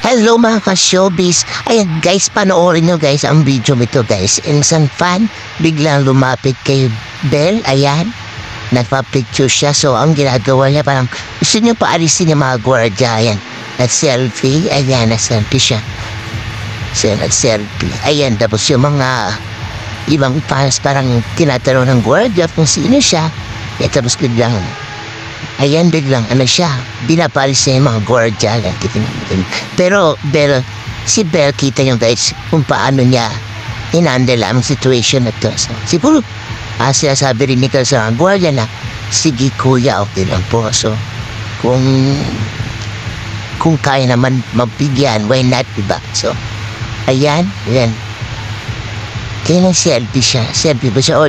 Hello mga ka-showbiz. Ayan guys, panoorin nyo guys ang video nito guys. Isang fan biglang lumapit kay Belle. Ayan, nagpa-picture siya. So ang ginagawa niya parang gusto niya paalisin yung mga gwardiya. Ayan, nag-selfie. Ayan, nag-selfie siya. So nag-selfie. Ayan, tapos yung mga ibang fans parang tinatanong ng gwardiya kung sino siya. Tapos biglang biglang siya, binapalis niya yung mga gwardiya. Pero si Belle kita nyo guys kung paano niya inandala ang situation na to. So, siguro sinasabi rin nito sa mga gwardiya na sige kuya, okay lang po. So kung kaya naman mabigyan, why not, diba? So ayan. Kaya nang selfie siya. Selfie ba siya? O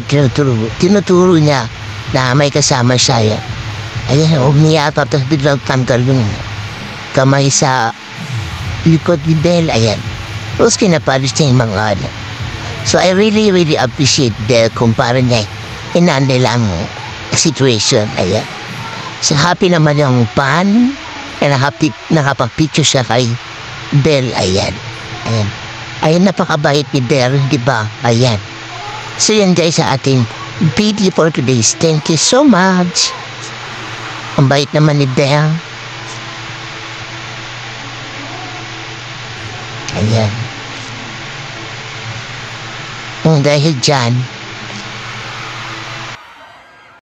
tinuturo niya na may kasama siya. Ayan, umiyata, tapos biglang tanggal yung kamay sa likod ni Belle. Ayan. Tapos kinapalis niya yung mga ano. So I really appreciate Belle kung paano niya inandal ang situation. Ayan. So happy naman yung fan na nakapag-picture siya kay Belle. Ayan. Ayan, napakabait ni Belle, di ba? Ayan. So yan guys sa ating video for today. Thank you so much. Ang bait naman ni Belle. Ayan. Dahil dyan,